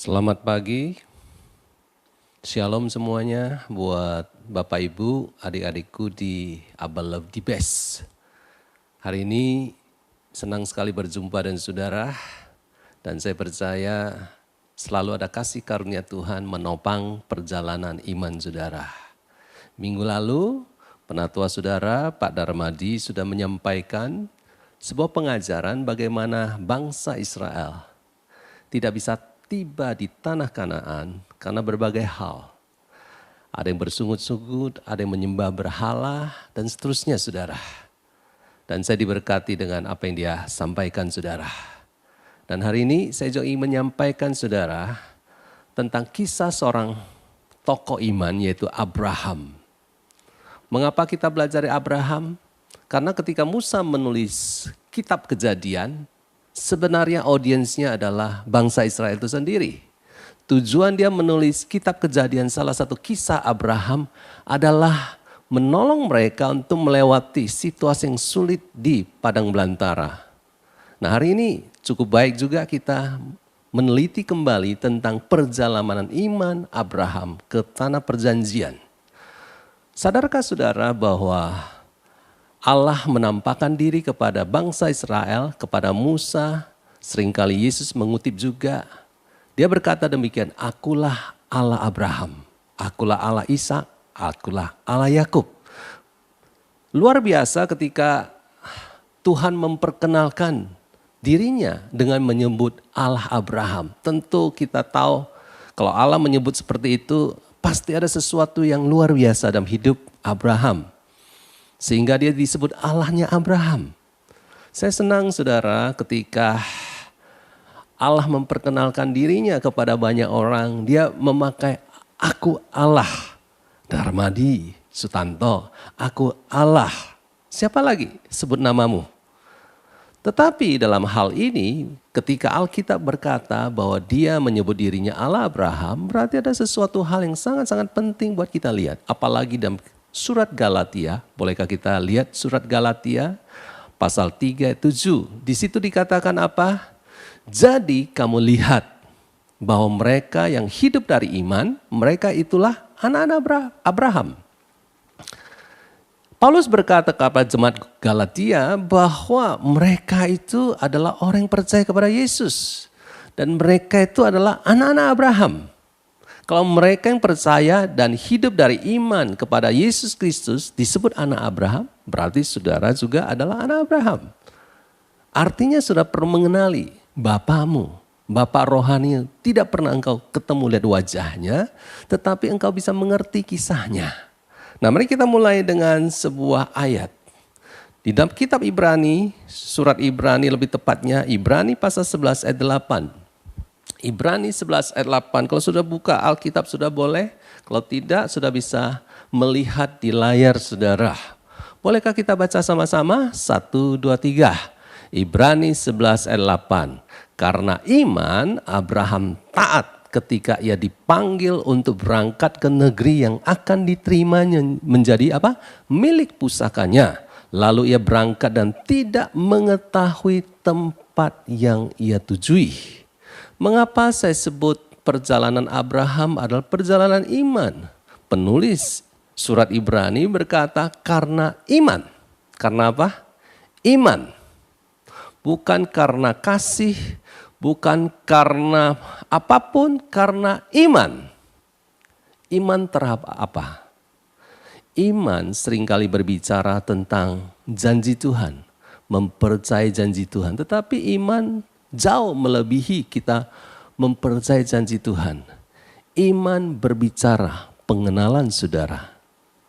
Selamat pagi, shalom semuanya buat Bapak Ibu, adik-adikku di Abba Love the Best. Hari ini senang sekali berjumpa dengan saudara dan saya percaya selalu ada kasih karunia Tuhan menopang perjalanan iman saudara. Minggu lalu penatua saudara Pak Darmadi sudah menyampaikan sebuah pengajaran bagaimana bangsa Israel tidak bisa tiba di tanah Kanaan karena berbagai hal. Ada yang bersungut-sungut, ada yang menyembah berhala, dan seterusnya saudara. Dan saya diberkati dengan apa yang dia sampaikan saudara. Dan hari ini saya juga ingin menyampaikan saudara tentang kisah seorang tokoh iman yaitu Abraham. Mengapa kita belajar dari Abraham? Karena ketika Musa menulis kitab Kejadian, sebenarnya audiensnya adalah bangsa Israel itu sendiri. Tujuan dia menulis kitab Kejadian, salah satu kisah Abraham adalah menolong mereka untuk melewati situasi yang sulit di padang belantara. Nah, hari ini cukup baik juga kita meneliti kembali tentang perjalanan iman Abraham ke tanah perjanjian. Sadarkah saudara bahwa Allah menampakkan diri kepada bangsa Israel, kepada Musa, seringkali Yesus mengutip juga. Dia berkata demikian, akulah Allah Abraham, akulah Allah Ishak, akulah Allah Yakub. Luar biasa ketika Tuhan memperkenalkan dirinya dengan menyebut Allah Abraham. Tentu kita tahu kalau Allah menyebut seperti itu, pasti ada sesuatu yang luar biasa dalam hidup Abraham. Sehingga dia disebut Allahnya Abraham. Saya senang saudara ketika Allah memperkenalkan dirinya kepada banyak orang. Dia memakai aku Allah. Darmadi, Sutanto, aku Allah. Siapa lagi sebut namamu? Tetapi dalam hal ini ketika Alkitab berkata bahwa dia menyebut dirinya Allah Abraham. Berarti ada sesuatu hal yang sangat-sangat penting buat kita lihat. Apalagi dalam Surat Galatia, bolehkah kita lihat surat Galatia pasal 3 ayat 7. Di situ dikatakan apa? Jadi kamu lihat bahwa mereka yang hidup dari iman, mereka itulah anak-anak Abraham. Paulus berkata kepada jemaat Galatia bahwa mereka itu adalah orang yang percaya kepada Yesus. Dan mereka itu adalah anak-anak Abraham. Kalau mereka yang percaya dan hidup dari iman kepada Yesus Kristus disebut anak Abraham, berarti saudara juga adalah anak Abraham. Artinya sudah perlu mengenali Bapamu, Bapa rohani, tidak pernah engkau ketemu lihat wajahnya, tetapi engkau bisa mengerti kisahnya. Nah, mari kita mulai dengan sebuah ayat. Di dalam kitab Ibrani, surat Ibrani lebih tepatnya, Ibrani pasal 11 ayat 8. Ibrani 11 ayat 8, kalau sudah buka Alkitab sudah boleh, kalau tidak sudah bisa melihat di layar saudara. Bolehkah kita baca sama-sama? 1, 2, 3. Ibrani 11 ayat 8. Karena iman Abraham taat ketika ia dipanggil untuk berangkat ke negeri yang akan diterimanya menjadi apa? Milik pusakanya. Lalu ia berangkat dan tidak mengetahui tempat yang ia tujui. Mengapa saya sebut perjalanan Abraham adalah perjalanan iman? Penulis surat Ibrani berkata karena iman. Karena apa? Iman. Bukan karena kasih, bukan karena apapun, karena iman. Iman terhadap apa? Iman seringkali berbicara tentang janji Tuhan, mempercayai janji Tuhan. Tetapi iman jauh melebihi kita mempercayai janji Tuhan. Iman berbicara pengenalan saudara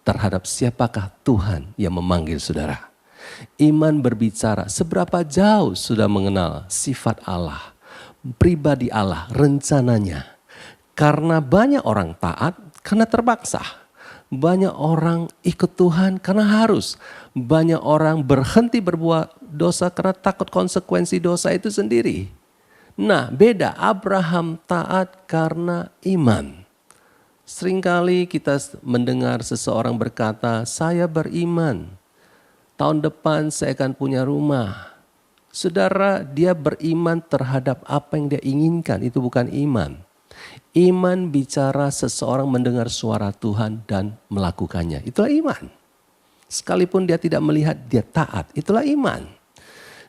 terhadap siapakah Tuhan yang memanggil saudara. Iman berbicara seberapa jauh sudah mengenal sifat Allah, pribadi Allah, rencananya. Karena banyak orang taat karena terpaksa. Banyak orang ikut Tuhan karena harus. Banyak orang berhenti berbuat dosa karena takut konsekuensi dosa itu sendiri. Nah, beda. Abraham taat karena iman. Seringkali kita mendengar seseorang berkata, saya beriman. Tahun depan saya akan punya rumah. Saudara, dia beriman terhadap apa yang dia inginkan. Itu bukan iman. Iman bicara seseorang mendengar suara Tuhan dan melakukannya. Itulah iman. Sekalipun dia tidak melihat, dia taat. Itulah iman.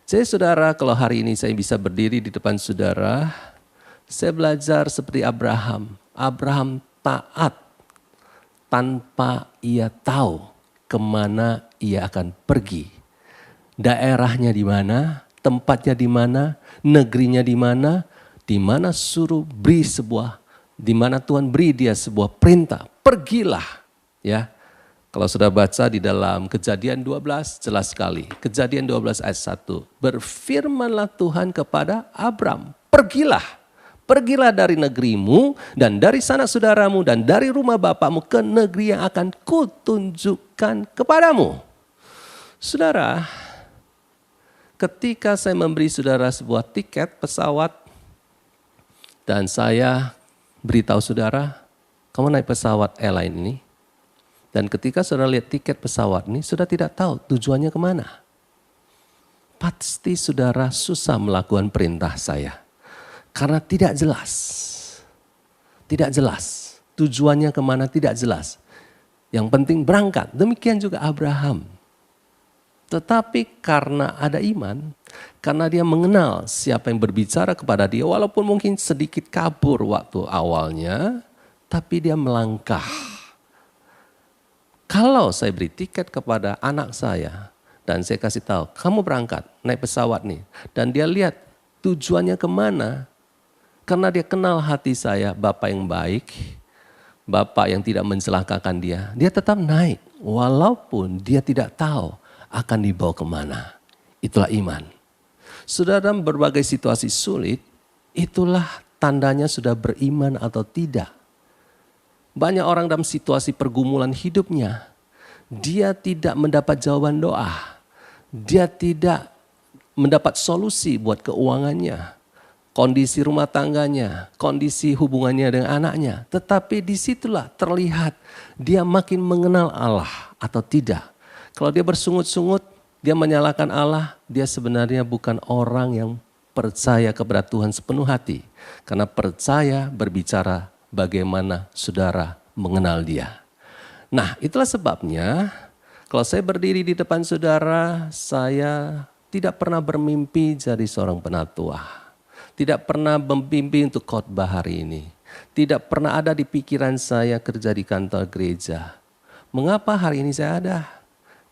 Jadi saudara, kalau hari ini saya bisa berdiri di depan saudara, saya belajar seperti Abraham. Abraham taat tanpa ia tahu kemana ia akan pergi. Daerahnya di mana, tempatnya di mana, negerinya di mana suruh beri sebuah, di mana Tuhan beri dia sebuah perintah, pergilah. Ya, kalau sudah baca di dalam Kejadian 12 jelas sekali. Kejadian 12 ayat 1. Berfirmanlah Tuhan kepada Abram, pergilah. Pergilah dari negerimu dan dari sanak saudaramu dan dari rumah bapakmu ke negeri yang akan kutunjukkan kepadamu. Saudara, ketika saya memberi saudara sebuah tiket pesawat dan saya beritahu saudara, kamu naik pesawat airline ini. Dan ketika saudara lihat tiket pesawat ini, saudara tidak tahu tujuannya kemana. Pasti saudara susah melakukan perintah saya. Karena tidak jelas. Tidak jelas. Tujuannya kemana tidak jelas. Yang penting berangkat. Demikian juga Abraham. Tetapi karena ada iman, karena dia mengenal siapa yang berbicara kepada dia, walaupun mungkin sedikit kabur waktu awalnya, tapi dia melangkah. Kalau saya beri tiket kepada anak saya, dan saya kasih tahu, kamu berangkat, naik pesawat nih. Dan dia lihat tujuannya kemana, karena dia kenal hati saya, Bapak yang baik, Bapak yang tidak mencelakakan dia tetap naik. Walaupun dia tidak tahu akan dibawa kemana. Itulah iman. Sudah dalam berbagai situasi sulit, itulah tandanya sudah beriman atau tidak. Banyak orang dalam situasi pergumulan hidupnya, dia tidak mendapat jawaban doa. Dia tidak mendapat solusi buat keuangannya. Kondisi rumah tangganya, kondisi hubungannya dengan anaknya. Tetapi disitulah terlihat dia makin mengenal Allah atau tidak. Kalau dia bersungut-sungut, dia menyalahkan Allah, dia sebenarnya bukan orang yang percaya kepada Tuhan sepenuh hati. Karena percaya berbicara bagaimana saudara mengenal dia. Nah, itulah sebabnya kalau saya berdiri di depan saudara, saya tidak pernah bermimpi jadi seorang penatua. Tidak pernah bermimpi untuk khotbah hari ini. Tidak pernah ada di pikiran saya kerja di kantor gereja. Mengapa hari ini saya ada?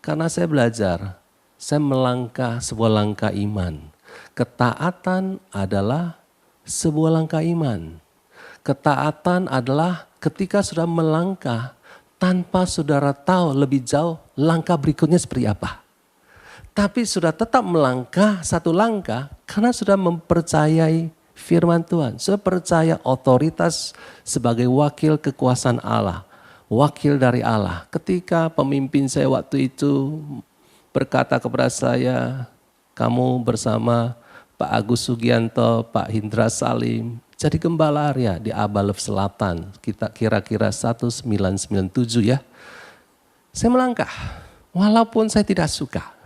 Karena saya belajar, saya melangkah sebuah langkah iman. Ketaatan adalah sebuah langkah iman. Ketaatan adalah ketika sudah melangkah tanpa saudara tahu lebih jauh langkah berikutnya seperti apa. Tapi sudah tetap melangkah satu langkah karena sudah mempercayai firman Tuhan. Sudah percaya otoritas sebagai wakil kekuasaan Allah. Wakil dari Allah. Ketika pemimpin saya waktu itu berkata kepada saya, kamu bersama Pak Agus Sugianto, Pak Hindra Salim, jadi gembala area di Abalef Selatan, kita kira-kira 1997 ya. Saya melangkah, walaupun saya tidak suka.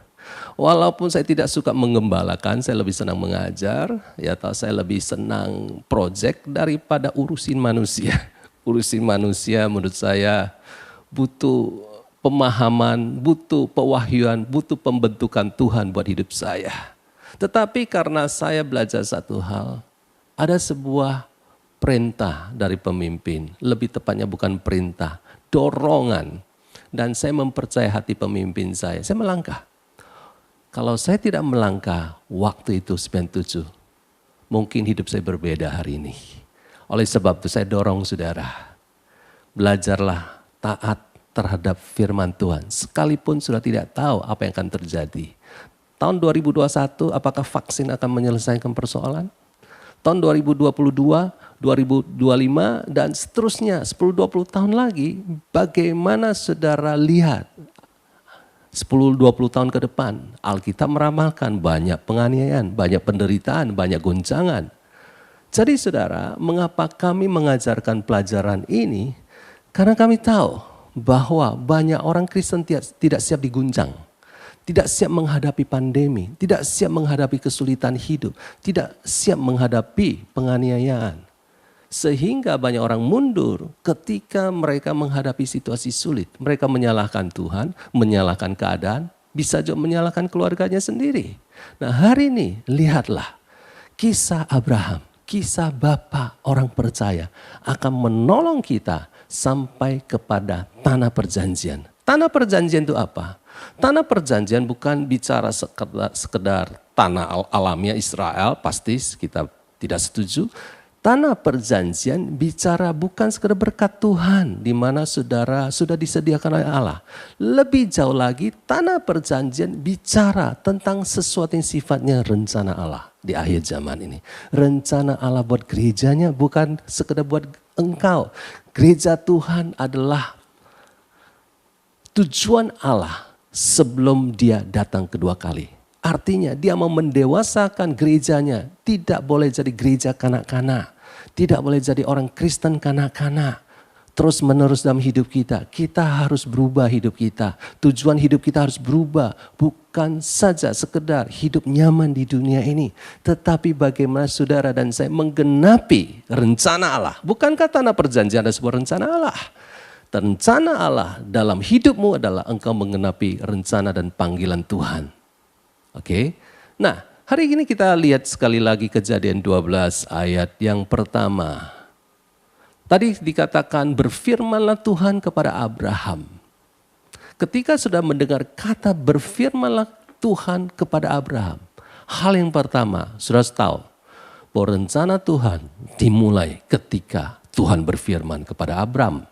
Walaupun saya tidak suka menggembalakan, saya lebih senang mengajar, ya atau saya lebih senang project daripada urusin manusia. Urusin manusia menurut saya butuh pemahaman, butuh pewahyuan, butuh pembentukan Tuhan buat hidup saya. Tetapi karena saya belajar satu hal, ada sebuah perintah dari pemimpin, lebih tepatnya bukan perintah, dorongan. Dan saya mempercayai hati pemimpin saya melangkah. Kalau saya tidak melangkah waktu itu 97, mungkin hidup saya berbeda hari ini. Oleh sebab itu saya dorong saudara, belajarlah taat terhadap firman Tuhan. Sekalipun sudah tidak tahu apa yang akan terjadi. Tahun 2021 apakah vaksin akan menyelesaikan persoalan? Tahun 2022, 2025 dan seterusnya 10-20 tahun lagi bagaimana saudara lihat 10-20 tahun ke depan, Alkitab meramalkan banyak penganiayaan, banyak penderitaan, banyak goncangan. Jadi saudara, mengapa kami mengajarkan pelajaran ini? Karena kami tahu bahwa banyak orang Kristen tidak siap diguncang. Tidak siap menghadapi pandemi, tidak siap menghadapi kesulitan hidup, tidak siap menghadapi penganiayaan. Sehingga banyak orang mundur ketika mereka menghadapi situasi sulit. Mereka menyalahkan Tuhan, menyalahkan keadaan, bisa juga menyalahkan keluarganya sendiri. Nah hari ini lihatlah kisah Abraham, kisah Bapa orang percaya akan menolong kita sampai kepada tanah perjanjian. Tanah perjanjian itu apa? Tanah perjanjian bukan bicara sekedar tanah alamiah Israel, pasti kita tidak setuju. Tanah perjanjian bicara bukan sekedar berkat Tuhan di mana saudara sudah disediakan oleh Allah. Lebih jauh lagi tanah perjanjian bicara tentang sesuatu yang sifatnya rencana Allah di akhir zaman ini. Rencana Allah buat gerejanya bukan sekedar buat engkau. Gereja Tuhan adalah tujuan Allah sebelum dia datang kedua kali. Artinya dia mau mendewasakan gerejanya. Tidak boleh jadi gereja kanak-kanak. Tidak boleh jadi orang Kristen kanak-kanak. Terus menerus dalam hidup kita. Kita harus berubah hidup kita. Tujuan hidup kita harus berubah. Bukan saja sekedar hidup nyaman di dunia ini. Tetapi bagaimana saudara dan saya menggenapi rencana Allah. Bukankah tanah perjanjian ada sebuah rencana Allah? Rencana Allah dalam hidupmu adalah engkau menggenapi rencana dan panggilan Tuhan. Oke. Nah, hari ini kita lihat sekali lagi Kejadian 12 ayat yang pertama. Tadi dikatakan berfirmanlah Tuhan kepada Abraham. Ketika sudah mendengar kata berfirmanlah Tuhan kepada Abraham. Hal yang pertama, sudah tahu bahwa rencana Tuhan dimulai ketika Tuhan berfirman kepada Abraham.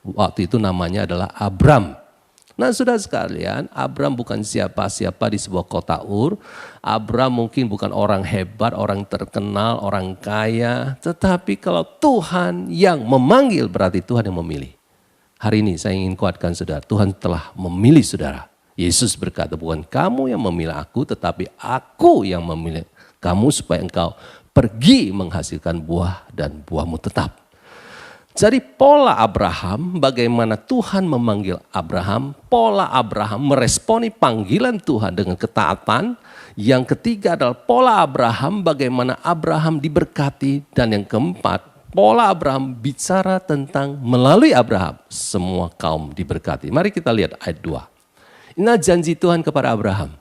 Waktu itu namanya adalah Abram. Nah saudara sekalian, Abram bukan siapa-siapa di sebuah kota Ur. Abram mungkin bukan orang hebat, orang terkenal, orang kaya. Tetapi kalau Tuhan yang memanggil berarti Tuhan yang memilih. Hari ini saya ingin kuatkan saudara, Tuhan telah memilih saudara. Yesus berkata bukan kamu yang memilih aku tetapi aku yang memilih kamu supaya engkau pergi menghasilkan buah dan buahmu tetap. Jadi pola Abraham, bagaimana Tuhan memanggil Abraham, pola Abraham meresponi panggilan Tuhan dengan ketaatan. Yang ketiga adalah pola Abraham, bagaimana Abraham diberkati. Dan yang keempat, pola Abraham bicara tentang melalui Abraham, semua kaum diberkati. Mari kita lihat ayat 2. Inilah janji Tuhan kepada Abraham.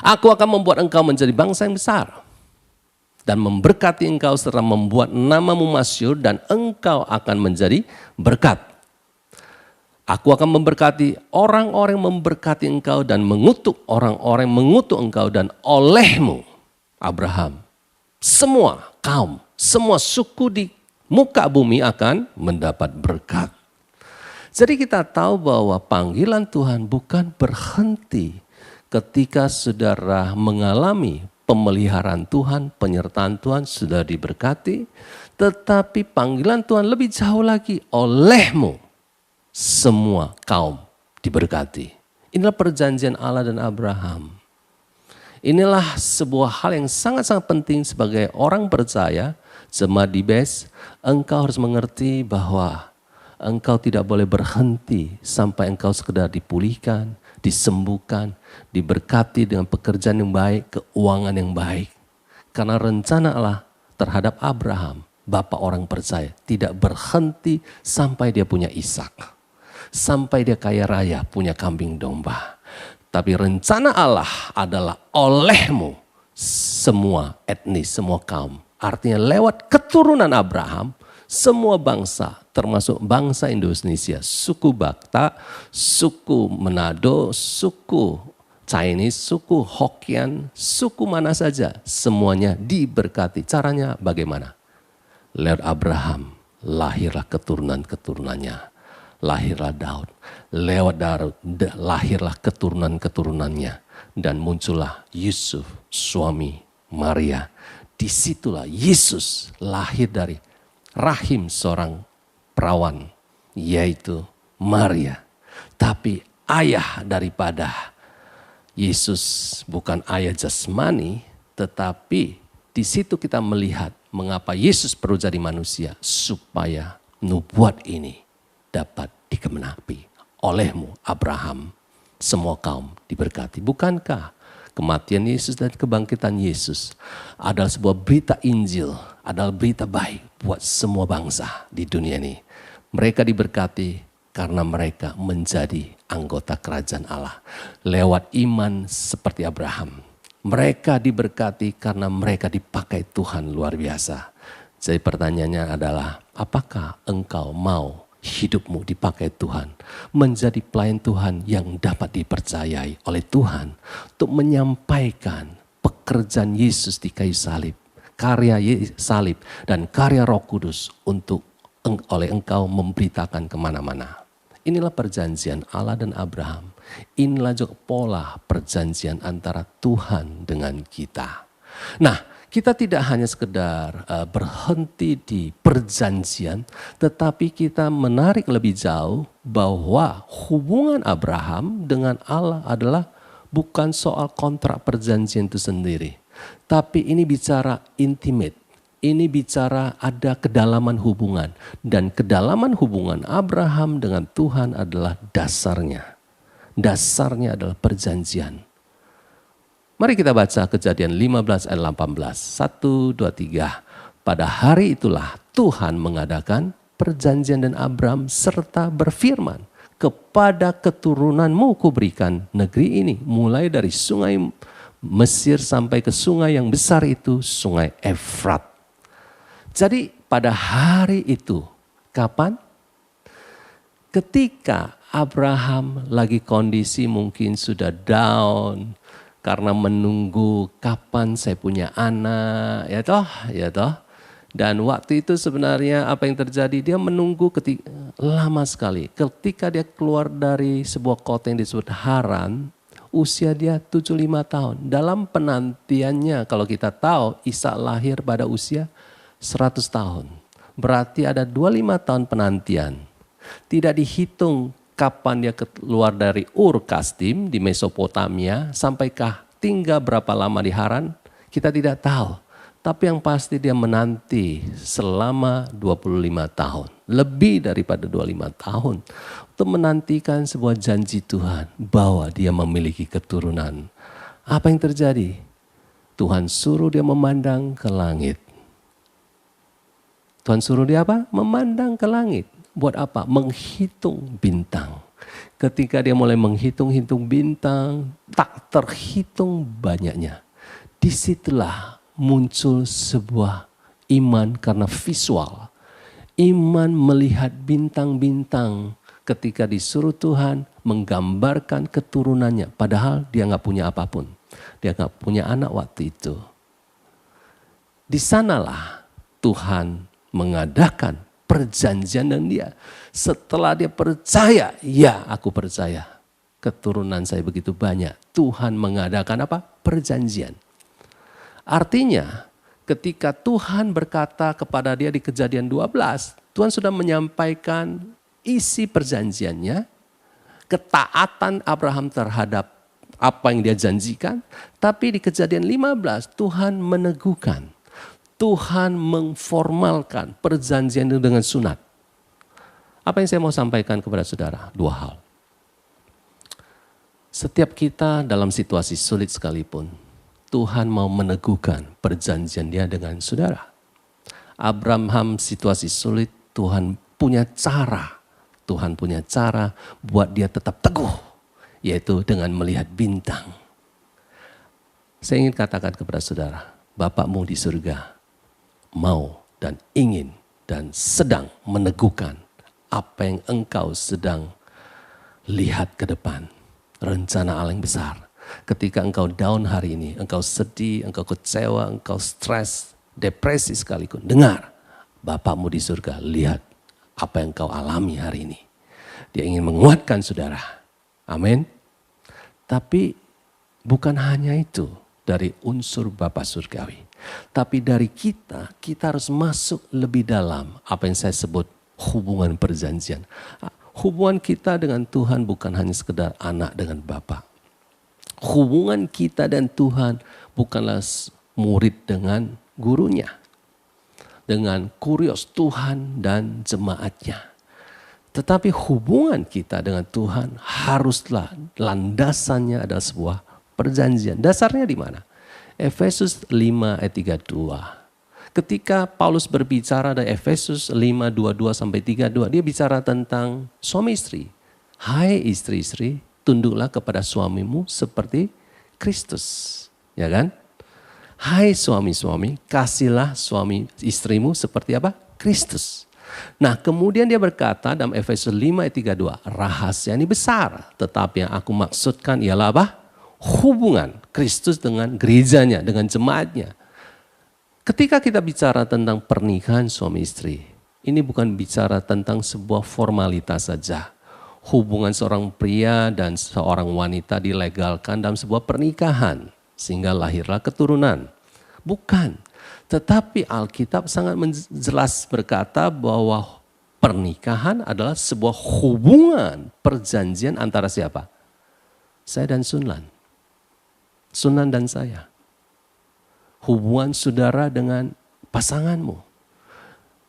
Aku akan membuat engkau menjadi bangsa yang besar. Dan memberkati engkau serta membuat namamu masyhur dan engkau akan menjadi berkat. Aku akan memberkati orang-orang yang memberkati engkau dan mengutuk orang-orang yang mengutuk engkau dan olehmu, Abraham. Semua kaum, semua suku di muka bumi akan mendapat berkat. Jadi kita tahu bahwa panggilan Tuhan bukan berhenti ketika saudara mengalami pemeliharaan Tuhan, penyertaan Tuhan sudah diberkati. Tetapi panggilan Tuhan lebih jauh lagi. Olehmu semua kaum diberkati. Inilah perjanjian Allah dan Abraham. Inilah sebuah hal yang sangat-sangat penting sebagai orang percaya. Jemaat di BES, engkau harus mengerti bahwa engkau tidak boleh berhenti sampai engkau sekedar dipulihkan, disembuhkan, diberkati dengan pekerjaan yang baik, keuangan yang baik. Karena rencana Allah terhadap Abraham, bapa orang percaya, tidak berhenti sampai dia punya Ishak. Sampai dia kaya raya, punya kambing domba. Tapi rencana Allah adalah olehmu semua etnis, semua kaum. Artinya lewat keturunan Abraham, semua bangsa, termasuk bangsa Indonesia, suku Batak, suku Manado, suku Chinese, suku Hokkien, suku mana saja, semuanya diberkati. Caranya bagaimana? Lewat Abraham, lahirlah keturunan-keturunannya. Lahirlah Daud, lewat Daud, lahirlah keturunan-keturunannya. Dan muncullah Yusuf, suami Maria. Disitulah Yesus lahir dari rahim seorang perawan, yaitu Maria. Tapi ayah daripada Yesus bukan ayah jasmani, tetapi di situ kita melihat mengapa Yesus perlu jadi manusia, supaya nubuat ini dapat dikegenapi. Olehmu Abraham, semua kaum diberkati. Bukankah Kematian Yesus dan kebangkitan Yesus adalah sebuah berita Injil, adalah berita baik buat semua bangsa di dunia ini. Mereka diberkati karena mereka menjadi anggota kerajaan Allah lewat iman seperti Abraham. Mereka diberkati karena mereka dipakai Tuhan luar biasa. Jadi pertanyaannya adalah, apakah engkau mau hidupmu dipakai Tuhan, menjadi pelayan Tuhan yang dapat dipercayai oleh Tuhan untuk menyampaikan pekerjaan Yesus di kayu salib, karya salib dan karya Roh Kudus untuk oleh engkau memberitakan kemana-mana. Inilah perjanjian Allah dan Abraham. Inilah juga pola perjanjian antara Tuhan dengan kita. Nah, kita tidak hanya sekedar berhenti di perjanjian, tetapi kita menarik lebih jauh bahwa hubungan Abraham dengan Allah adalah bukan soal kontrak perjanjian itu sendiri. Tapi ini bicara intimate, ini bicara ada kedalaman hubungan. Dan kedalaman hubungan Abraham dengan Tuhan adalah dasarnya. Dasarnya adalah perjanjian. Mari kita baca Kejadian 15 ayat 18. 1, 2, 3. Pada hari itulah Tuhan mengadakan perjanjian dan Abram serta berfirman, kepada keturunanmu kuberikan negeri ini. Mulai dari sungai Mesir sampai ke sungai yang besar itu, sungai Efrat. Jadi pada hari itu, kapan? Ketika Abraham lagi kondisi mungkin sudah down, karena menunggu kapan saya punya anak, ya toh. Dan waktu itu sebenarnya apa yang terjadi, dia menunggu lama sekali. Ketika dia keluar dari sebuah kota yang disebut Haran, usia dia 75 tahun. Dalam penantiannya, kalau kita tahu Ishak lahir pada usia 100 tahun. Berarti ada 25 tahun penantian. Tidak dihitung kapan dia keluar dari Ur Kasdim di Mesopotamia, sampaikah tinggal berapa lama di Haran, kita tidak tahu. Tapi yang pasti dia menanti selama 25 tahun. Lebih daripada 25 tahun. Untuk menantikan sebuah janji Tuhan bahwa dia memiliki keturunan. Apa yang terjadi? Tuhan suruh dia memandang ke langit. Tuhan suruh dia apa? Memandang ke langit. Buat apa? Menghitung bintang. Ketika dia mulai menghitung-hitung bintang, tak terhitung banyaknya. Disitulah muncul sebuah iman karena visual. Iman melihat bintang-bintang ketika disuruh Tuhan menggambarkan keturunannya. Padahal dia gak punya apapun. Dia gak punya anak waktu itu. Di sanalah Tuhan mengadakan perjanjian dengan dia. Setelah dia percaya, ya aku percaya. Keturunan saya begitu banyak. Tuhan mengadakan apa? Perjanjian. Artinya ketika Tuhan berkata kepada dia di Kejadian 12. Tuhan sudah menyampaikan isi perjanjiannya. Ketaatan Abraham terhadap apa yang dia janjikan. Tapi di Kejadian 15 Tuhan meneguhkan. Tuhan mengformalkan perjanjian itu dengan sunat. Apa yang saya mau sampaikan kepada saudara? Dua hal. Setiap kita dalam situasi sulit sekalipun, Tuhan mau meneguhkan perjanjian dia dengan saudara. Abraham situasi sulit, Tuhan punya cara. Tuhan punya cara buat dia tetap teguh, yaitu dengan melihat bintang. Saya ingin katakan kepada saudara, Bapakmu di surga mau dan ingin dan sedang meneguhkan apa yang engkau sedang lihat ke depan. Rencana Allah yang besar. Ketika engkau down hari ini, engkau sedih, engkau kecewa, engkau stres, depresi sekalipun. Dengar, Bapakmu di surga lihat apa yang engkau alami hari ini. Dia ingin menguatkan saudara. Amin. Tapi bukan hanya itu dari unsur Bapa surgawi. Tapi dari kita harus masuk lebih dalam apa yang saya sebut hubungan perjanjian. Hubungan kita dengan Tuhan bukan hanya sekedar anak dengan Bapa. Hubungan kita dan Tuhan bukanlah murid dengan gurunya. Dengan kurios Tuhan dan jemaatnya. Tetapi hubungan kita dengan Tuhan haruslah landasannya adalah sebuah perjanjian. Dasarnya di mana? Efesus 5 ayat 32. Ketika Paulus berbicara dari Efesus 5:22 sampai 32, dia bicara tentang suami istri. Hai istri-istri, tunduklah kepada suamimu seperti Kristus. Ya kan? Hai suami-suami, kasihlah suami istrimu seperti apa? Kristus. Nah, kemudian dia berkata dalam Efesus 5 ayat 32, rahasia ini besar, tetapi yang aku maksudkan ialah apa? Hubungan Kristus dengan gerejanya, dengan jemaatnya. Ketika kita bicara tentang pernikahan suami istri, ini bukan bicara tentang sebuah formalitas saja. Hubungan seorang pria dan seorang wanita dilegalkan dalam sebuah pernikahan, sehingga lahirlah keturunan. Bukan. Tetapi Alkitab sangat jelas berkata bahwa pernikahan adalah sebuah hubungan perjanjian antara siapa? Saya dan Sunlan. Sunan dan saya. Hubungan saudara dengan pasanganmu.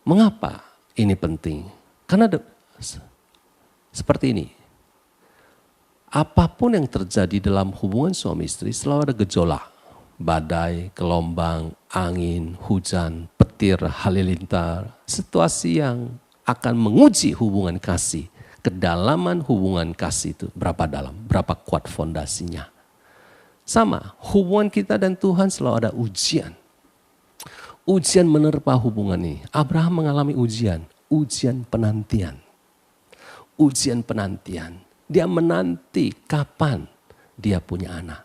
Mengapa ini penting? Karena seperti ini. Apapun yang terjadi dalam hubungan suami istri selalu ada gejolak. Badai, gelombang, angin, hujan, petir, halilintar. Situasi yang akan menguji hubungan kasih. Kedalaman hubungan kasih itu berapa dalam, berapa kuat fondasinya. Sama, hubungan kita dan Tuhan selalu ada ujian. Ujian menerpa hubungan ini. Abraham mengalami ujian penantian. Ujian penantian. Dia menanti kapan dia punya anak.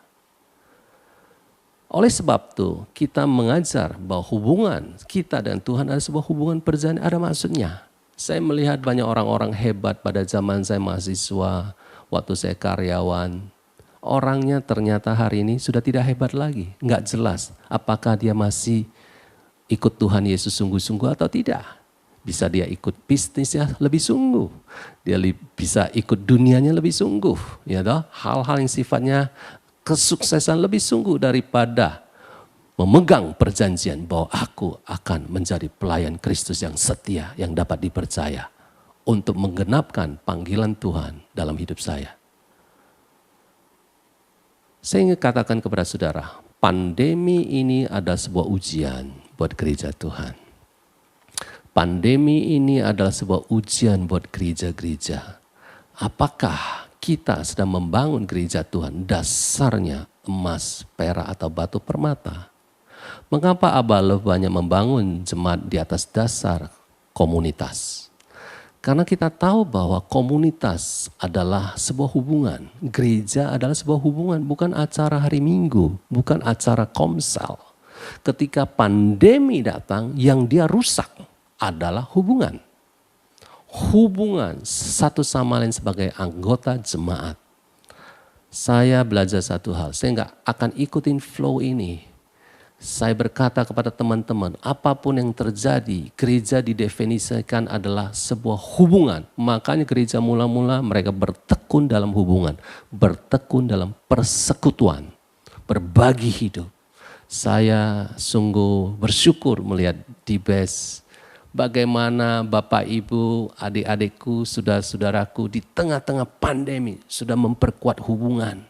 Oleh sebab itu, kita mengajar bahwa hubungan kita dan Tuhan adalah sebuah hubungan perjanjian, ada maksudnya. Saya melihat banyak orang-orang hebat pada zaman saya mahasiswa, waktu saya karyawan. Orangnya ternyata hari ini sudah tidak hebat lagi. Enggak jelas apakah dia masih ikut Tuhan Yesus sungguh-sungguh atau tidak. Bisa dia ikut bisnisnya lebih sungguh. Dia bisa ikut dunianya lebih sungguh. Ya toh? Hal-hal yang sifatnya kesuksesan lebih sungguh daripada memegang perjanjian bahwa aku akan menjadi pelayan Kristus yang setia, yang dapat dipercaya untuk menggenapkan panggilan Tuhan dalam hidup saya. Saya ingin katakan kepada saudara, pandemi ini adalah sebuah ujian buat gereja Tuhan. Pandemi ini adalah sebuah ujian buat gereja-gereja. Apakah kita sedang membangun gereja Tuhan dasarnya emas, perak atau batu permata? Mengapa Abba Love banyak membangun jemaat di atas dasar komunitas? Karena kita tahu bahwa komunitas adalah sebuah hubungan. Gereja adalah sebuah hubungan, bukan acara hari Minggu, bukan acara komsel. Ketika pandemi datang, yang dia rusak adalah hubungan. Hubungan satu sama lain sebagai anggota jemaat. Saya belajar satu hal, saya nggak akan ikutin flow ini. Saya berkata kepada teman-teman, apapun yang terjadi, gereja didefinisikan adalah sebuah hubungan. Makanya gereja mula-mula mereka bertekun dalam hubungan, bertekun dalam persekutuan, berbagi hidup. Saya sungguh bersyukur melihat di BES, bagaimana Bapak Ibu, adik-adikku, saudara-saudaraku di tengah-tengah pandemi sudah memperkuat hubungan,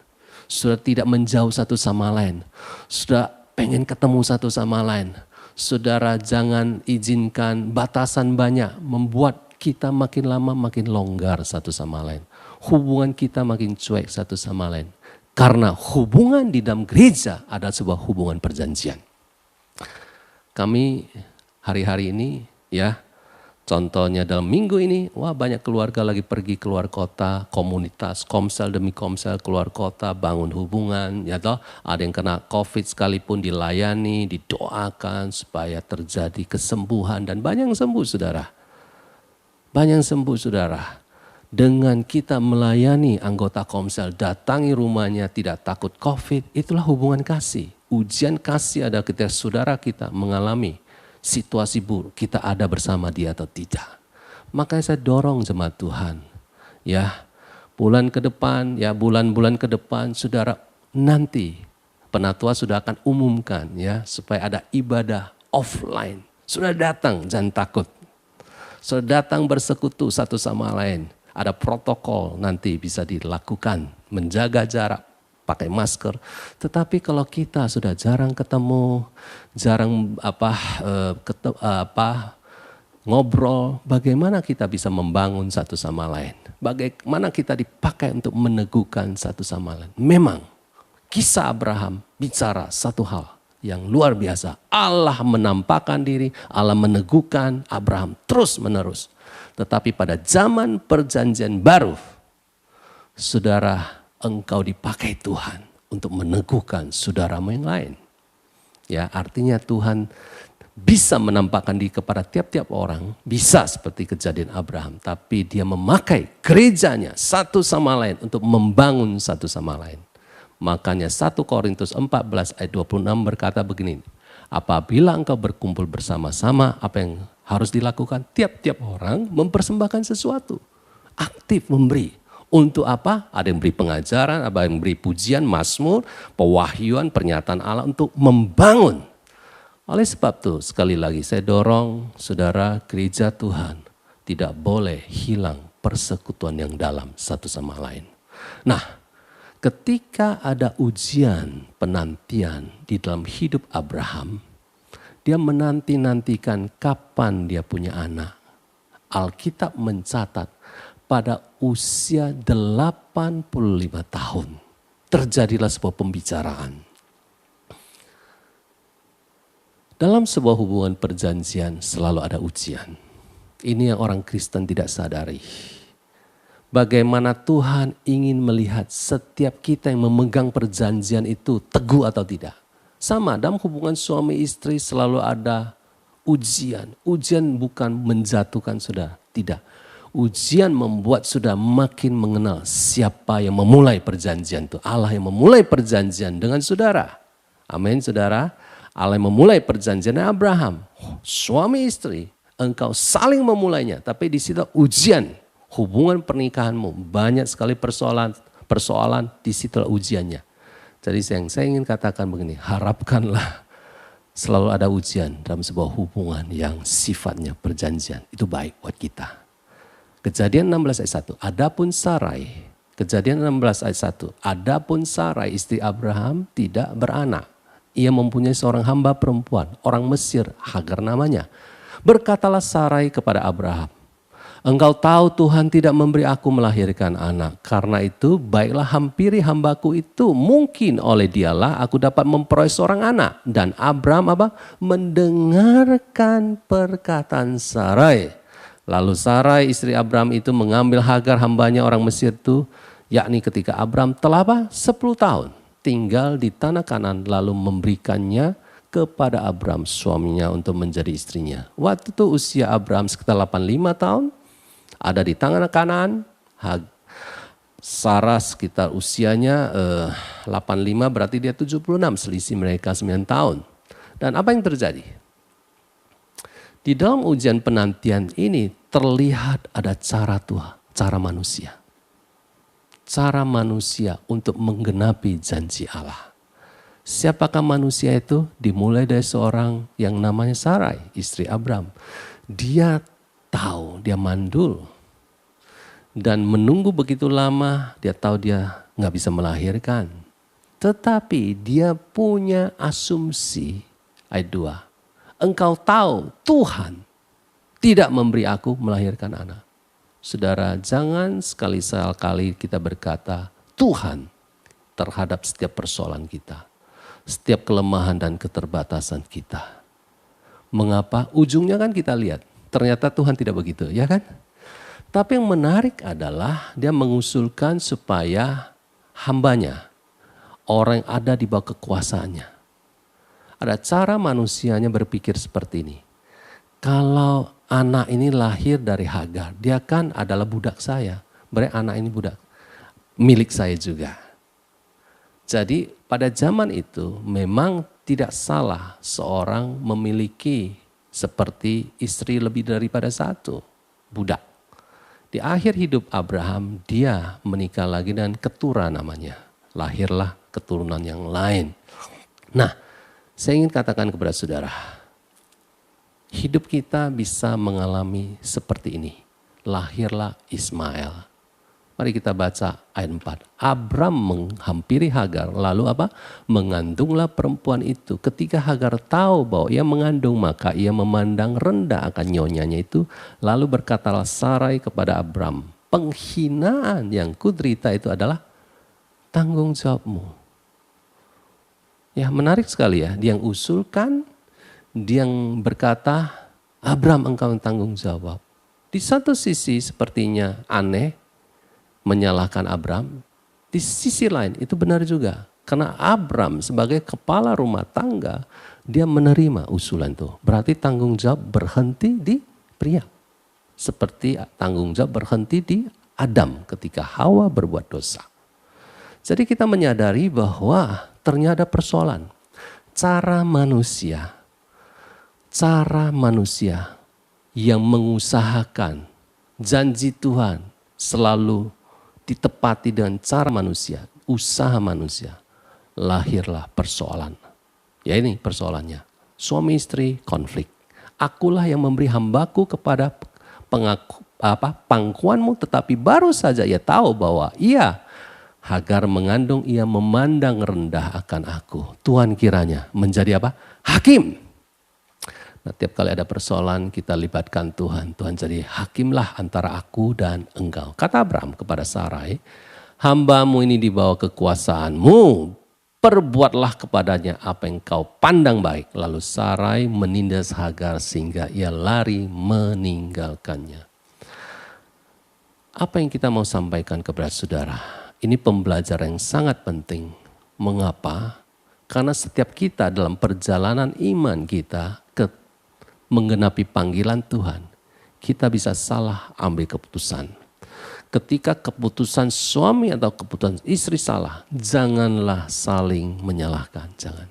sudah tidak menjauh satu sama lain, sudah pengen ketemu satu sama lain. Saudara, jangan izinkan batasan banyak membuat kita makin lama makin longgar satu sama lain. Hubungan kita makin cuek satu sama lain. Karena hubungan di dalam gereja adalah sebuah hubungan perjanjian. Kami hari-hari ini ya, contohnya dalam minggu ini, wah banyak keluarga lagi pergi keluar kota, komunitas, komsel demi komsel keluar kota, bangun hubungan, ya toh. Ada yang kena COVID sekalipun dilayani, didoakan supaya terjadi kesembuhan dan banyak yang sembuh saudara. Banyak yang sembuh saudara. Dengan kita melayani anggota komsel, datangi rumahnya tidak takut COVID, itulah hubungan kasih. Ujian kasih adalah ketika saudara kita mengalami situasi buruk, kita ada bersama dia atau tidak. Makanya saya dorong jemaat Tuhan, ya bulan ke depan, ya bulan-bulan ke depan, saudara nanti penatua sudah akan umumkan ya supaya ada ibadah offline. Sudah datang, jangan takut. Sudah datang bersekutu satu sama lain. Ada protokol nanti bisa dilakukan, menjaga jarak, pakai masker. Tetapi kalau kita sudah jarang ketemu, jarang ngobrol, bagaimana kita bisa membangun satu sama lain? Bagaimana kita dipakai untuk meneguhkan satu sama lain? Memang kisah Abraham bicara satu hal yang luar biasa. Allah menampakkan diri, Allah meneguhkan Abraham terus menerus. Tetapi pada zaman perjanjian baru, saudara, engkau dipakai Tuhan untuk meneguhkan saudaramu yang lain. Ya, artinya Tuhan bisa menampakkan diri kepada tiap-tiap orang, bisa seperti kejadian Abraham, tapi dia memakai gerejanya satu sama lain untuk membangun satu sama lain. Makanya 1 Korintus 14 ayat 26 berkata begini, apabila engkau berkumpul bersama-sama, apa yang harus dilakukan? Tiap-tiap orang mempersembahkan sesuatu, aktif memberi. Untuk apa? Ada yang beri pengajaran, ada yang beri pujian, mazmur, pewahyuan, pernyataan Allah untuk membangun. Oleh sebab itu, sekali lagi saya dorong saudara, gereja Tuhan tidak boleh hilang persekutuan yang dalam satu sama lain. Nah, ketika ada ujian penantian di dalam hidup Abraham, dia menanti-nantikan kapan dia punya anak. Alkitab mencatat pada usia 85 tahun terjadilah sebuah pembicaraan. Dalam sebuah hubungan perjanjian selalu ada ujian. Ini yang orang Kristen tidak sadari. Bagaimana Tuhan ingin melihat setiap kita yang memegang perjanjian itu teguh atau tidak. Sama dalam hubungan suami istri selalu ada ujian. Ujian bukan menjatuhkan saudara, tidak. Ujian membuat saudara makin mengenal siapa yang memulai perjanjian itu. Allah yang memulai perjanjian dengan saudara. Amin saudara. Allah yang memulai perjanjian dengan Abraham. Suami istri, engkau saling memulainya. Tapi di situ ujian. Hubungan pernikahanmu banyak sekali persoalan di situ ujiannya. Jadi yang saya ingin katakan begini, harapkanlah selalu ada ujian dalam sebuah hubungan yang sifatnya perjanjian. Itu baik buat kita. Kejadian 16 ayat 1, adapun Sarai, Kejadian 16 ayat 1, adapun Sarai istri Abraham tidak beranak. Ia mempunyai seorang hamba perempuan, orang Mesir, Hagar namanya. Berkatalah Sarai kepada Abraham, engkau tahu Tuhan tidak memberi aku melahirkan anak. Karena itu baiklah hampiri hambaku itu. Mungkin oleh dialah aku dapat memperoleh seorang anak. Dan Abraham mendengarkan perkataan Sarai. Lalu Sarai istri Abraham itu mengambil Hagar hambanya orang Mesir itu. Yakni ketika Abraham telah 10 tahun tinggal di tanah Kanaan. Lalu memberikannya kepada Abraham suaminya untuk menjadi istrinya. Waktu itu usia Abraham sekitar 85 tahun. Ada di tangan Kanaan, Sarah sekitar usianya 85 berarti dia 76, selisih mereka 9 tahun. Dan apa yang terjadi? Di dalam ujian penantian ini terlihat ada cara Tuhan, cara manusia. Cara manusia untuk menggenapi janji Allah. Siapakah manusia itu? Dimulai dari seorang yang namanya Sarai, istri Abraham. Dia tahu, dia mandul. Dan menunggu begitu lama, dia tahu dia nggak bisa melahirkan. Tetapi dia punya asumsi, ayat 2. Engkau tahu Tuhan tidak memberi aku melahirkan anak. Saudara, jangan sekali-sekali kita berkata Tuhan terhadap setiap persoalan kita. Setiap kelemahan dan keterbatasan kita. Mengapa? Ujungnya kan kita lihat. Ternyata Tuhan tidak begitu, ya kan? Tapi yang menarik adalah dia mengusulkan supaya hambanya, orang yang ada di bawah kekuasaannya. Ada cara manusianya berpikir seperti ini. Kalau anak ini lahir dari Hagar, dia kan adalah budak saya. Berarti anak ini budak, milik saya juga. Jadi pada zaman itu memang tidak salah seorang memiliki seperti istri lebih daripada satu, budak. Di akhir hidup Abraham, dia menikah lagi dengan keturah namanya. Lahirlah keturunan yang lain. Nah, saya ingin katakan kepada saudara, hidup kita bisa mengalami seperti ini. Lahirlah Ismail. Mari kita baca ayat 4. Abram menghampiri Hagar, lalu apa? Mengandunglah perempuan itu. Ketika Hagar tahu bahwa ia mengandung, maka ia memandang rendah akan nyonyanya itu. Lalu berkatalah Sarai kepada Abram, penghinaan yang kuderita itu adalah tanggung jawabmu. Ya, menarik sekali ya. Dia yang usulkan, dia yang berkata, Abram engkau yang tanggung jawab. Di satu sisi sepertinya aneh, menyalahkan Abram. Di sisi lain itu benar juga. Karena Abram sebagai kepala rumah tangga, dia menerima usulan itu. Berarti tanggung jawab berhenti di pria. Seperti tanggung jawab berhenti di Adam ketika Hawa berbuat dosa. Jadi kita menyadari bahwa ternyata persoalan. Cara manusia yang mengusahakan janji Tuhan selalu ditepati dengan cara manusia, usaha manusia, lahirlah persoalan. Ya ini persoalannya. Suami istri konflik. Akulah yang memberi hambaku kepada pangkuanmu, tetapi baru saja ia tahu bahwa Hagar mengandung, ia memandang rendah akan aku. Tuhan kiranya menjadi apa? Hakim. Nah, tiap kali ada persoalan kita libatkan Tuhan. Tuhan jadi hakimlah antara aku dan engkau. Kata Abram kepada Sarai, hambamu ini di bawah kekuasaanmu. Perbuatlah kepadanya apa yang kau pandang baik. Lalu Sarai menindas Hagar sehingga ia lari meninggalkannya. Apa yang kita mau sampaikan kepada saudara? Ini pembelajaran yang sangat penting. Mengapa? Karena setiap kita dalam perjalanan iman kita menggenapi panggilan Tuhan, kita bisa salah ambil keputusan. Ketika keputusan suami atau keputusan istri salah, janganlah saling menyalahkan. Jangan.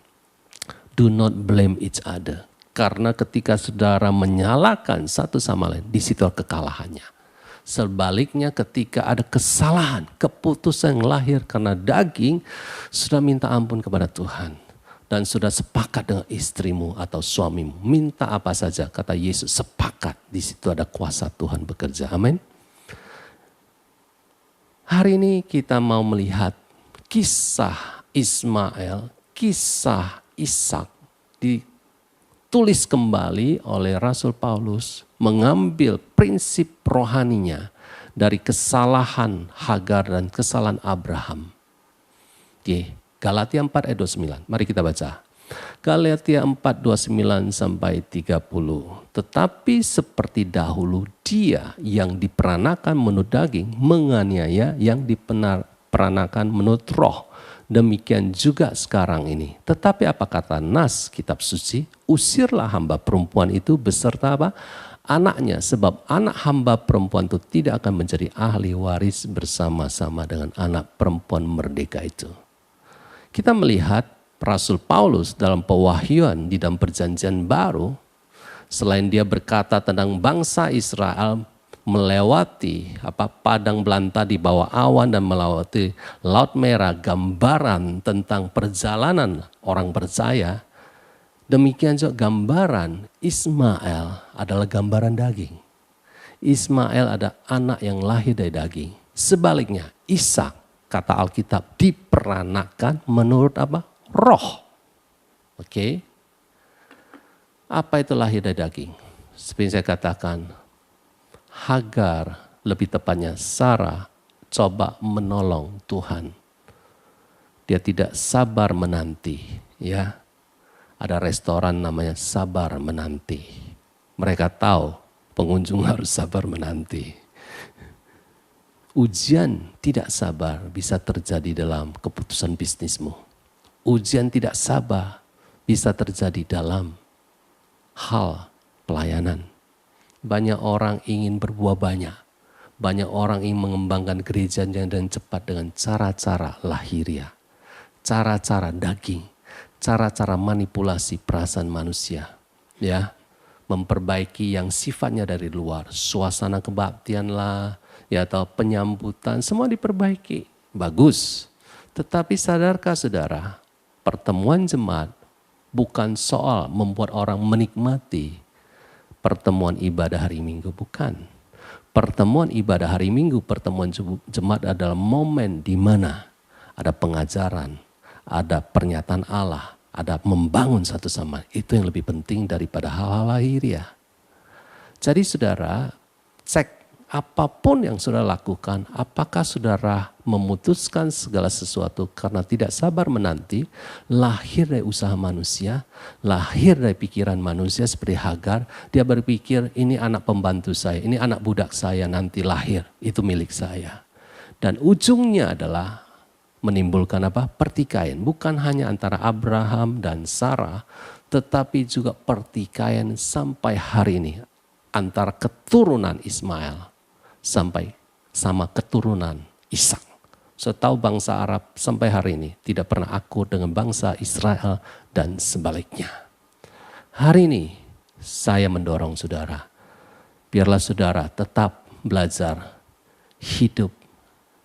Do not blame each other. Karena ketika saudara menyalahkan satu sama lain, di situ kekalahannya. Sebaliknya ketika ada kesalahan, keputusan yang lahir karena daging, sudah minta ampun kepada Tuhan. Dan sudah sepakat dengan istrimu atau suamimu. Minta apa saja, kata Yesus, sepakat. Di situ ada kuasa Tuhan bekerja. Amin. Hari ini kita mau melihat kisah Ismail, kisah Ishak ditulis kembali oleh Rasul Paulus, mengambil prinsip rohaninya dari kesalahan Hagar dan kesalahan Abraham. Galatia 4 ayat 29, mari kita baca. Galatia 4, 29 sampai 30. Tetapi seperti dahulu dia yang diperanakan menurut daging menganiaya yang diperanakan menurut roh. Demikian juga sekarang ini. Tetapi apa kata nas kitab suci? Usirlah hamba perempuan itu beserta apa? Anaknya, sebab anak hamba perempuan itu tidak akan menjadi ahli waris bersama-sama dengan anak perempuan merdeka itu. Kita melihat Rasul Paulus dalam pewahyuan di dalam perjanjian baru, selain dia berkata tentang bangsa Israel melewati padang belanta di bawah awan dan melewati Laut Merah, gambaran tentang perjalanan orang percaya. Demikian juga gambaran Ismail adalah gambaran daging. Ismail ada anak yang lahir dari daging. Sebaliknya Ishak, kata Alkitab, diperanakan menurut apa? Roh. Oke. Apa itu lahir dari daging? Seperti saya katakan, Hagar, lebih tepatnya Sarah, coba menolong Tuhan. Dia tidak sabar menanti, ya. Ada restoran namanya sabar menanti. Mereka tahu pengunjung harus sabar menanti. Ujian tidak sabar bisa terjadi dalam keputusan bisnismu. Ujian tidak sabar bisa terjadi dalam hal pelayanan. Banyak orang ingin berbuah banyak. Banyak orang ingin mengembangkan gerejanya dengan cepat dengan cara-cara lahiriah. Cara-cara daging. Cara-cara manipulasi perasaan manusia. Ya, memperbaiki yang sifatnya dari luar. Suasana kebaktian lah, ya, atau penyambutan, semua diperbaiki. Bagus. Tetapi sadarkah saudara, pertemuan jemaat bukan soal membuat orang menikmati pertemuan ibadah hari Minggu, bukan. Pertemuan ibadah hari Minggu, pertemuan jemaat adalah momen di mana ada pengajaran, ada pernyataan Allah, ada membangun satu sama lain. Itu yang lebih penting daripada hal-hal lahiriah. Jadi saudara, cek apapun yang saudara lakukan, apakah saudara memutuskan segala sesuatu karena tidak sabar menanti, lahir dari usaha manusia, lahir dari pikiran manusia seperti Hagar, dia berpikir ini anak pembantu saya, ini anak budak saya nanti lahir, itu milik saya. Dan ujungnya adalah menimbulkan apa? Pertikaian, bukan hanya antara Abraham dan Sarah, tetapi juga pertikaian sampai hari ini antara keturunan Ismail sampai sama keturunan Ishak. Setahu bangsa Arab sampai hari ini tidak pernah akur dengan bangsa Israel dan sebaliknya. Hari ini saya mendorong saudara, biarlah saudara tetap belajar hidup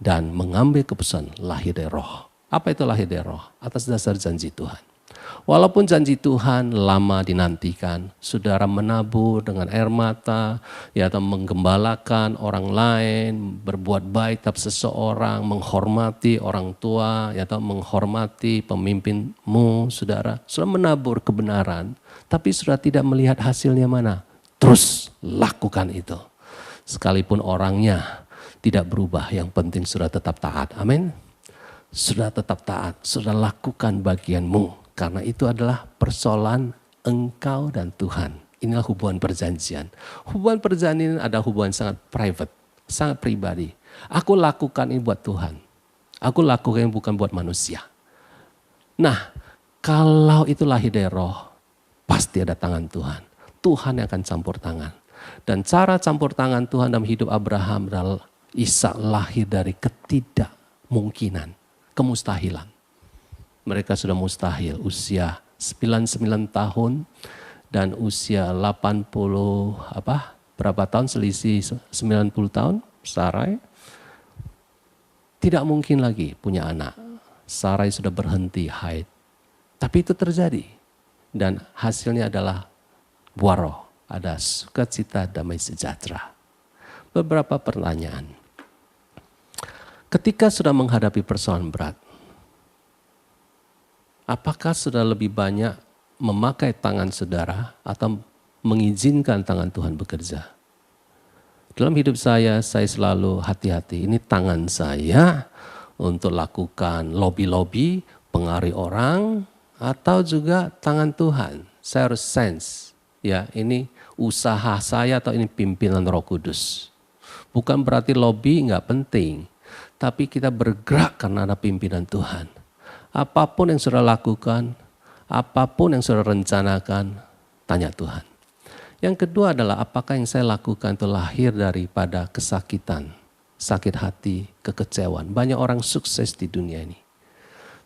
dan mengambil keputusan lahir dari roh. Apa itu lahir dari roh? Atas dasar janji Tuhan. Walaupun janji Tuhan lama dinantikan, saudara menabur dengan air mata, ya, atau menggembalakan orang lain, berbuat baik terhadap seseorang, menghormati orang tua, ya, atau menghormati pemimpinmu, saudara. Saudara menabur kebenaran, tapi saudara tidak melihat hasilnya mana. Terus lakukan itu. Sekalipun orangnya tidak berubah, yang penting saudara tetap taat. Amin. Saudara tetap taat, saudara lakukan bagianmu. Karena itu adalah persoalan engkau dan Tuhan. Inilah hubungan perjanjian. Hubungan perjanjian ada hubungan sangat private, sangat pribadi. Aku lakukan ini buat Tuhan. Aku lakukan ini bukan buat manusia. Nah, kalau itu lahir dari roh, pasti ada tangan Tuhan. Tuhan yang akan campur tangan. Dan cara campur tangan Tuhan dalam hidup Abraham dan Ishak lahir dari ketidakmungkinan, kemustahilan. Mereka sudah mustahil, usia 99 tahun dan usia 80 berapa tahun, selisih 90 tahun, Sarai. Tidak mungkin lagi punya anak. Sarai sudah berhenti haid. Tapi itu terjadi. Dan hasilnya adalah buaroh, ada sukacita, damai sejahtera. Beberapa pertanyaan. Ketika sudah menghadapi persoalan berat, apakah saudara lebih banyak memakai tangan saudara atau mengizinkan tangan Tuhan bekerja? Dalam hidup saya selalu hati-hati. Ini tangan saya untuk lakukan lobby-lobby, pengaruhi orang, atau juga tangan Tuhan. Saya harus sense, ya, ini usaha saya atau ini pimpinan Roh Kudus. Bukan berarti lobby nggak penting, tapi kita bergerak karena ada pimpinan Tuhan. Apapun yang saudara lakukan, apapun yang saudara rencanakan, tanya Tuhan. Yang kedua adalah apakah yang saya lakukan itu lahir daripada kesakitan, sakit hati, kekecewaan. Banyak orang sukses di dunia ini.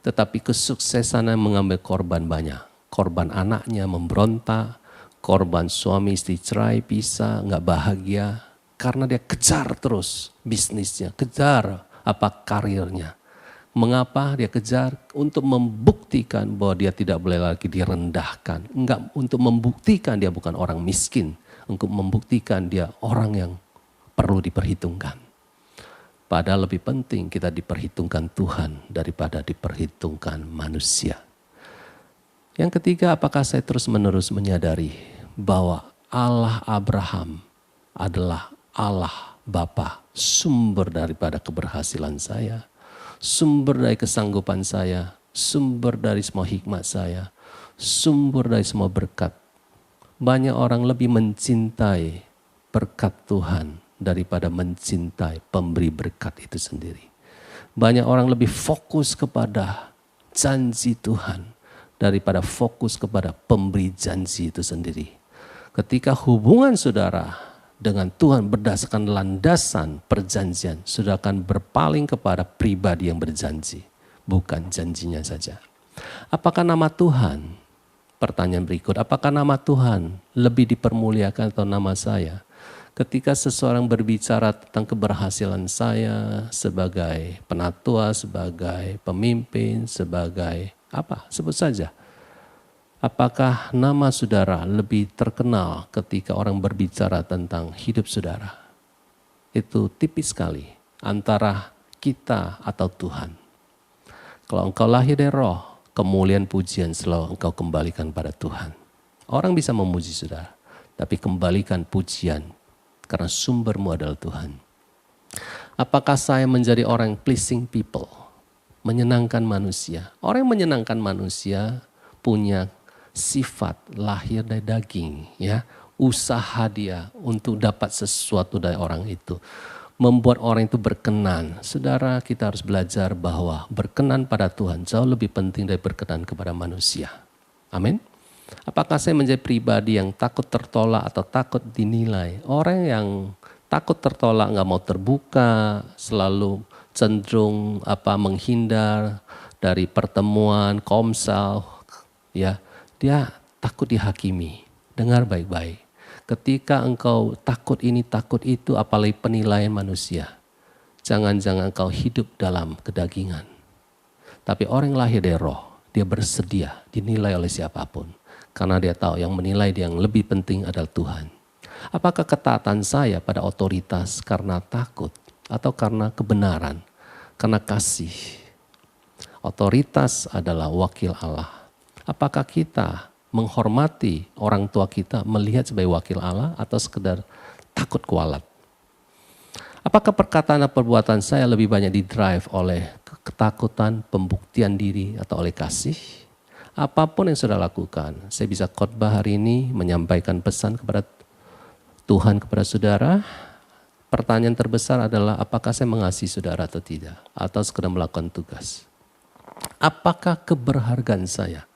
Tetapi kesuksesannya mengambil korban banyak. Korban anaknya memberontak, korban suami istri cerai, pisah, nggak bahagia. Karena dia kejar terus bisnisnya, kejar karirnya. Mengapa dia kejar? Untuk membuktikan bahwa dia tidak boleh lagi direndahkan. Enggak, untuk membuktikan dia bukan orang miskin. Untuk membuktikan dia orang yang perlu diperhitungkan. Padahal lebih penting kita diperhitungkan Tuhan daripada diperhitungkan manusia. Yang ketiga, apakah saya terus-menerus menyadari bahwa Allah Abraham adalah Allah Bapa, sumber daripada keberhasilan saya. Sumber dari kesanggupan saya, sumber dari semua hikmat saya, sumber dari semua berkat. Banyak orang lebih mencintai berkat Tuhan daripada mencintai pemberi berkat itu sendiri. Banyak orang lebih fokus kepada janji Tuhan daripada fokus kepada pemberi janji itu sendiri. Ketika hubungan saudara dengan Tuhan berdasarkan landasan perjanjian, sudah akan berpaling kepada pribadi yang berjanji, bukan janjinya saja. Apakah nama Tuhan, pertanyaan berikut, apakah nama Tuhan lebih dipermuliakan atau nama saya? Ketika seseorang berbicara tentang keberhasilan saya sebagai penatua, sebagai pemimpin, sebagai apa, sebut saja. Apakah nama saudara lebih terkenal ketika orang berbicara tentang hidup saudara? itu tipis sekali antara kita atau Tuhan. Kalau engkau lahir dari roh, kemuliaan pujian selalu engkau kembalikan pada Tuhan. Orang bisa memuji saudara, tapi kembalikan pujian karena sumbermu adalah Tuhan. Apakah saya menjadi orang pleasing people? Menyenangkan manusia. Orang yang menyenangkan manusia punya sifat lahir dari daging, ya. Usaha dia untuk dapat sesuatu dari orang itu. Membuat orang itu berkenan. Saudara, kita harus belajar bahwa berkenan pada Tuhan jauh lebih penting dari berkenan kepada manusia. Amin. Apakah saya menjadi pribadi yang takut tertolak atau takut dinilai? Orang yang takut tertolak, nggak mau terbuka, selalu cenderung menghindar dari pertemuan, komsel, ya, dia takut dihakimi. Dengar baik-baik. Ketika engkau takut ini, takut itu, apalagi penilaian manusia. Jangan-jangan engkau hidup dalam kedagingan. Tapi orang yang lahir dari roh, dia bersedia dinilai oleh siapapun. Karena dia tahu yang menilai dia yang lebih penting adalah Tuhan. Apakah ketaatan saya pada otoritas karena takut atau karena kebenaran, karena kasih? Otoritas adalah wakil Allah. Apakah kita menghormati orang tua kita melihat sebagai wakil Allah atau sekedar takut kualat? Apakah perkataan dan perbuatan saya lebih banyak didrive oleh ketakutan, pembuktian diri atau oleh kasih? Apapun yang sudah lakukan, saya bisa khotbah hari ini menyampaikan pesan kepada Tuhan kepada saudara. Pertanyaan terbesar adalah apakah saya mengasihi saudara atau tidak, atau sekedar melakukan tugas. Apakah keberhargaan saya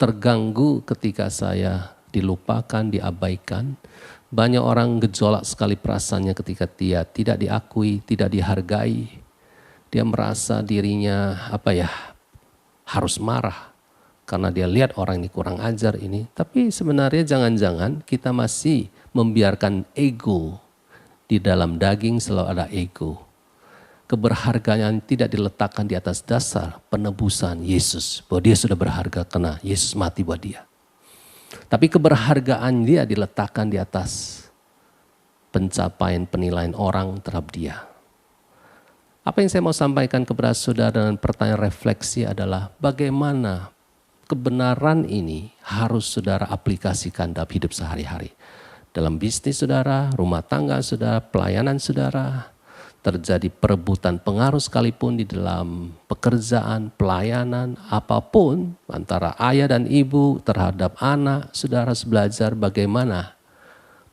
terganggu ketika saya dilupakan, diabaikan? Banyak orang gejolak sekali perasaannya ketika dia tidak diakui, tidak dihargai. Dia merasa dirinya harus marah karena dia lihat orang ini kurang ajar ini. Tapi sebenarnya jangan-jangan kita masih membiarkan ego. Di dalam daging selalu ada ego. Keberhargaan tidak diletakkan di atas dasar penebusan Yesus. Bahwa dia sudah berharga karena Yesus mati buat dia. Tapi keberhargaan dia diletakkan di atas pencapaian penilaian orang terhadap dia. Apa yang saya mau sampaikan kepada saudara dengan pertanyaan refleksi adalah bagaimana kebenaran ini harus saudara aplikasikan dalam hidup sehari-hari. Dalam bisnis saudara, rumah tangga saudara, pelayanan saudara. Terjadi perebutan pengaruh sekalipun di dalam pekerjaan, pelayanan, apapun antara ayah dan ibu terhadap anak, saudara harus belajar bagaimana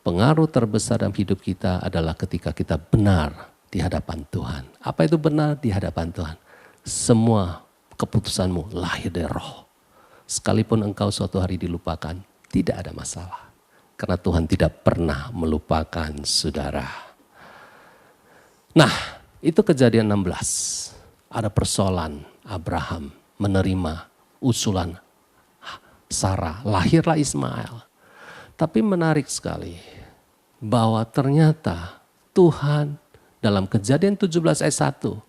pengaruh terbesar dalam hidup kita adalah ketika kita benar di hadapan Tuhan. Apa itu benar di hadapan Tuhan? Semua keputusanmu lahir dari roh. Sekalipun engkau suatu hari dilupakan, tidak ada masalah. Karena Tuhan tidak pernah melupakan saudara. Nah, itu Kejadian 16. Ada persoalan Abraham menerima usulan Sarah, lahirlah Ismail. Tapi menarik sekali bahwa ternyata Tuhan dalam Kejadian 17 ayat 1,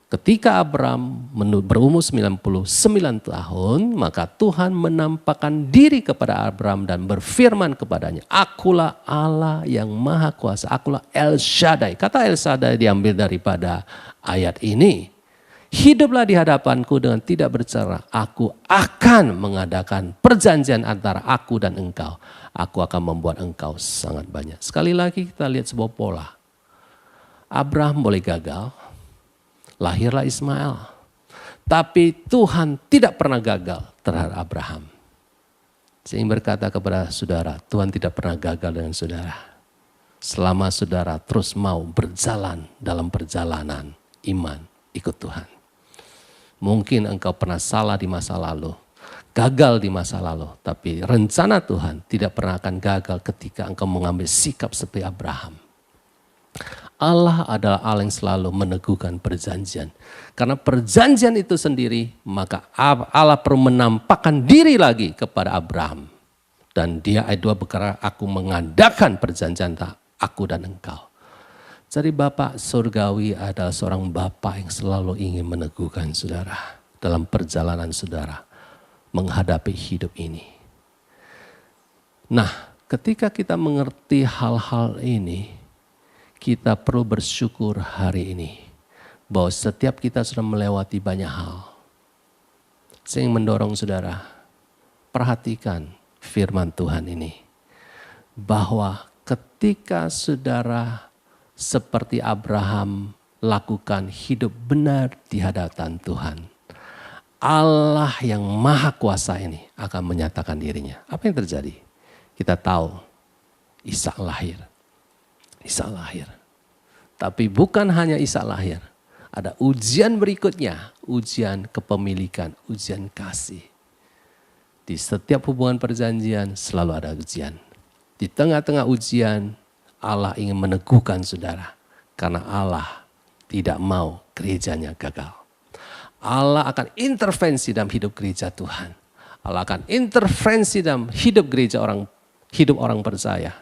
ketika Abraham berumur 99 tahun, maka Tuhan menampakkan diri kepada Abraham dan berfirman kepadanya, akulah Allah yang maha kuasa, akulah El Shaddai. Kata El Shaddai diambil daripada ayat ini. Hiduplah di hadapanku dengan tidak bercerai. Aku akan mengadakan perjanjian antara aku dan engkau. Aku akan membuat engkau sangat banyak. Sekali lagi kita lihat sebuah pola. Abraham boleh gagal. Lahirlah Ismail. Tapi Tuhan tidak pernah gagal terhadap Abraham. Saya ingin berkata kepada saudara, Tuhan tidak pernah gagal dengan saudara. Selama saudara terus mau berjalan dalam perjalanan iman, ikut Tuhan. Mungkin engkau pernah salah di masa lalu, gagal di masa lalu. Tapi rencana Tuhan tidak pernah akan gagal ketika engkau mengambil sikap seperti Abraham. Allah adalah Allah yang selalu meneguhkan perjanjian. Karena perjanjian itu sendiri, maka Allah perlu menampakkan diri lagi kepada Abraham. Dan dia ayat 2 berkata, aku mengadakan perjanjian aku dan engkau. Jadi Bapak surgawi adalah seorang Bapak yang selalu ingin meneguhkan saudara. Dalam perjalanan saudara menghadapi hidup ini. Nah, ketika kita mengerti hal-hal ini, kita perlu bersyukur hari ini bahwa setiap kita sudah melewati banyak hal. Saya ingin mendorong saudara, perhatikan firman Tuhan ini. Bahwa ketika saudara seperti Abraham lakukan hidup benar di hadapan Tuhan, Allah yang maha kuasa ini akan menyatakan dirinya. Apa yang terjadi? Kita tahu Ishak lahir. Ishak lahir. Tapi bukan hanya Ishak lahir. Ada ujian berikutnya, ujian kepemilikan, ujian kasih. Di setiap hubungan perjanjian selalu ada ujian. Di tengah-tengah ujian, Allah ingin meneguhkan saudara. Karena Allah tidak mau gerejanya gagal. Allah akan intervensi dalam hidup gereja Tuhan. Allah akan intervensi dalam hidup orang percaya.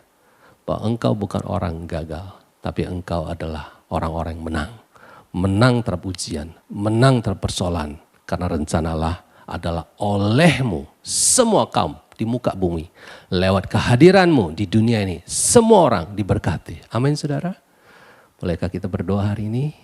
Bahwa engkau bukan orang gagal, tapi engkau adalah orang-orang yang menang. Menang terhadap ujian, menang terhadap persoalan. Karena rencana Allah adalah olehmu semua kaum di muka bumi. Lewat kehadiranmu di dunia ini, semua orang diberkati. Amin saudara. Bolehkah kita berdoa hari ini?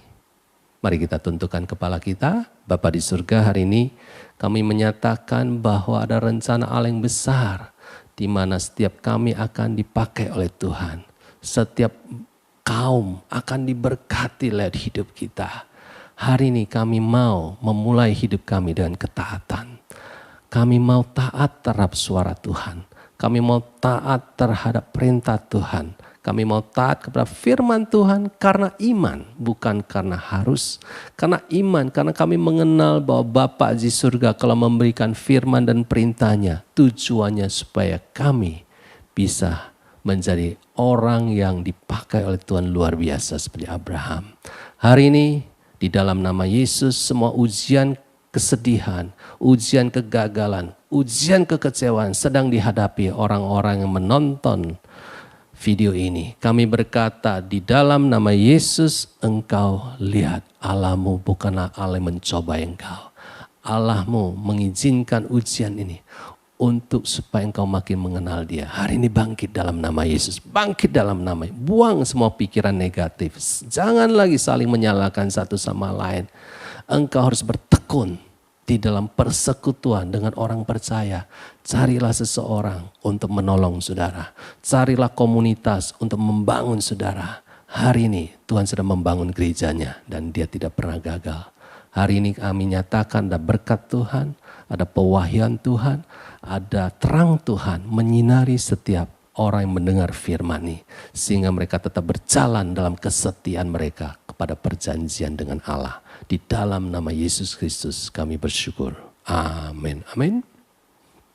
Mari kita tundukkan kepala kita. Bapa di surga, hari ini kami menyatakan bahwa ada rencana Allah yang besar. Di mana setiap kami akan dipakai oleh Tuhan. Setiap kaum akan diberkati lewat hidup kita. Hari ini kami mau memulai hidup kami dengan ketaatan. Kami mau taat terhadap suara Tuhan. Kami mau taat terhadap perintah Tuhan. Kami mau taat kepada firman Tuhan karena iman, bukan karena harus. Karena iman, karena kami mengenal bahwa Bapa di surga kalau memberikan firman dan perintahnya, tujuannya supaya kami bisa menjadi orang yang dipakai oleh Tuhan luar biasa seperti Abraham. Hari ini di dalam nama Yesus semua ujian kesedihan, ujian kegagalan, ujian kekecewaan sedang dihadapi orang-orang yang menonton video ini. Kami berkata di dalam nama Yesus engkau lihat Allahmu bukanlah Allah yang mencoba engkau. Allahmu mengizinkan ujian ini untuk supaya engkau makin mengenal dia. Hari ini bangkit dalam nama Yesus. Bangkit dalam nama. Buang semua pikiran negatif. Jangan lagi saling menyalahkan satu sama lain. Engkau harus bertekun di dalam persekutuan dengan orang percaya. Carilah seseorang untuk menolong saudara. Carilah komunitas untuk membangun saudara. Hari ini Tuhan sedang membangun gerejanya dan dia tidak pernah gagal. Hari ini kami nyatakan ada berkat Tuhan, ada pewahyuan Tuhan, ada terang Tuhan menyinari setiap orang yang mendengar firman ini. Sehingga mereka tetap berjalan dalam kesetiaan mereka kepada perjanjian dengan Allah. Di dalam nama Yesus Kristus kami bersyukur. Amin. Amin.